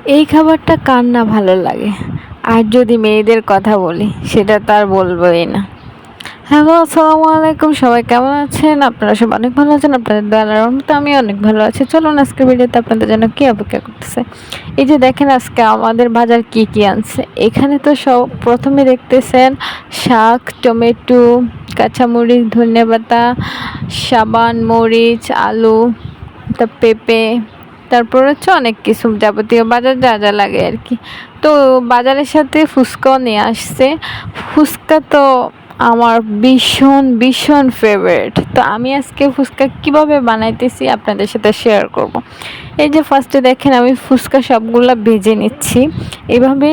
এই খাবারটা কার না ভালো লাগে। আর যদি মেয়েদের কথা বলি সেটা তো আর বলবোই না। হ্যালো, আসসালামু আলাইকুম, সবাই কেমন আছেন? আপনারা সব অনেক ভালো আছেন, আপনাদের দোয়ার রহমতে আমি অনেক ভালো আছি। চলুন আজকের ভিডিওতে আপনাদের জন্য কি অপেক্ষা করতেছে। এই যে দেখেন আজকে আমাদের বাজার কি কি আনছে। এখানে তো সব প্রথমে দেখতেছেন শাক, টমেটো, কাঁচামরিচ, ধনেপাতা, সাবান, মরিচ, আলু, পেঁপে, তারপর হচ্ছে অনেক কিছু যাবতীয় বাজার যা যা লাগে আর কি। তো বাজারের সাথে ফুচকাও নিয়ে আসছে। ফুচকা তো আমার ভীষণ ভীষণ ফেভারিট। তো আমি আজকে ফুচকা কিভাবে বানাইতেছি আপনাদের সাথে শেয়ার করব। এই যে ফার্স্টে দেখেন আমি ফুচকা সবগুলা ভেজে নিচ্ছি। এভাবে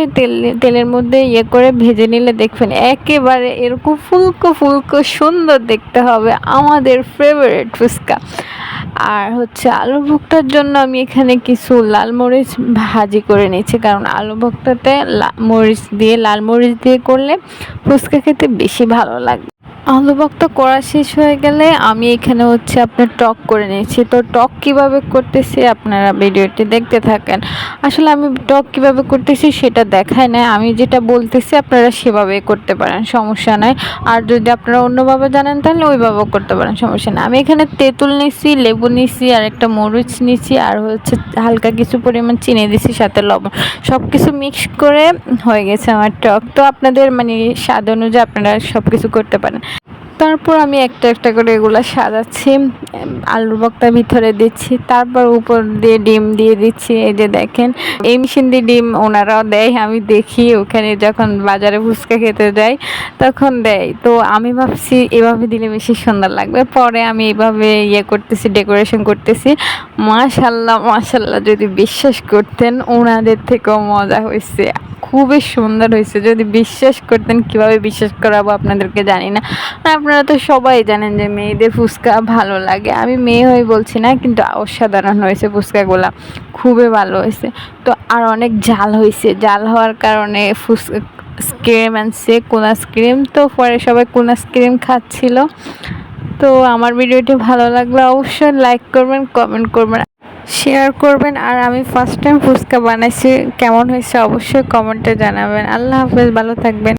তেলের মধ্যে করে ভেজে নিলে দেখবেন একেবারে এরকম ফুলকো ফুলকো সুন্দর দেখতে হবে, আমাদের ফেভারিট ফুচকা। আর হচ্ছে আলু ভুক্তার জন্য আমি এখানে কিছু লাল মরিচ ভাজি করে নিচ্ছি, কারণ আলু ভুক্তাতে লাল মরিচ দিয়ে করলে ফুচকা খেতে বেশি ভালো লাগে। আলু ভর্তা করা শেষ হয়ে গেলে আমি এখানে হচ্ছে আপনার টক করে নিয়েছি। তো টক কিভাবে করতেছি আপনারা ভিডিওটি দেখতে থাকেন। আসলে আমি টক কিভাবে করতেছি সেটা দেখায় না, আমি যেটা বলতেছি আপনারা সেভাবে করতে পারেন, সমস্যা নাই। আর যদি আপনারা অন্যভাবে জানেন তাহলে ওইভাবেও করতে পারেন, সমস্যা নেই। আমি এখানে তেঁতুল নিছি, লেবু নিছি, আর একটা মরিচ নিছি, আর হচ্ছে হালকা কিছু পরিমাণ চিনি দিছি, সাথে লবণ, সব কিছু মিক্স করে হয়ে গেছে আমার টক। তো আপনাদের মানে স্বাদ অনুযায়ী আপনারা সব কিছু করতে পারেন। তারপর আমি একটা একটা করে এগুলো সাজাচ্ছি, আলুর ভর্তার ভিতরে দিচ্ছি, তারপর উপর দিয়ে ডিম দিয়ে দিচ্ছি। এই যে দেখেন এই মেশিন দিয়ে ডিম ওনারাও দেয়, আমি দেখি ওখানে যখন বাজারে ফুচকা খেতে যাই তখন দেয়। তো আমি ভাবছি এভাবে দিলে বেশি সুন্দর লাগবে, পরে আমি এইভাবে করতেছি, ডেকোরেশন করতেছি। মাশাল্লাহ মাশাল্লাহ, যদি বিশ্বাস করতেন ওনাদের থেকেও মজা হয়েছে, খুবই সুন্দর হয়েছে। যদি বিশ্বাস করতেন, কিভাবে বিশ্বাস করাবো আপনাদেরকে জানি না। আপনারা তো সবাই জানেন যে মেয়েদের ফুচকা ভালো লাগে, আমি মেয়ে হয়ে বলছি না, কিন্তু অসাধারণ হয়েছে ফুচকাগুলা, খুবই ভালো হয়েছে। তো আর অনেক ঝাল হয়েছে, ঝাল হওয়ার কারণে ক্রিম আনছে, কোন আইসক্রিম, তো পরে সবাই কোন আইসক্রিম খাচ্ছিল। তো আমার ভিডিওটি ভালো লাগলে অবশ্যই লাইক করবেন, কমেন্ট করবেন, শেয়ার করবেন। আর আমি ফার্স্ট টাইম ফুচকা বানাইছি, কেমন হয়েছে অবশ্যই কমেন্টে জানাবেন। আল্লাহ হাফেজ, ভালো থাকবেন।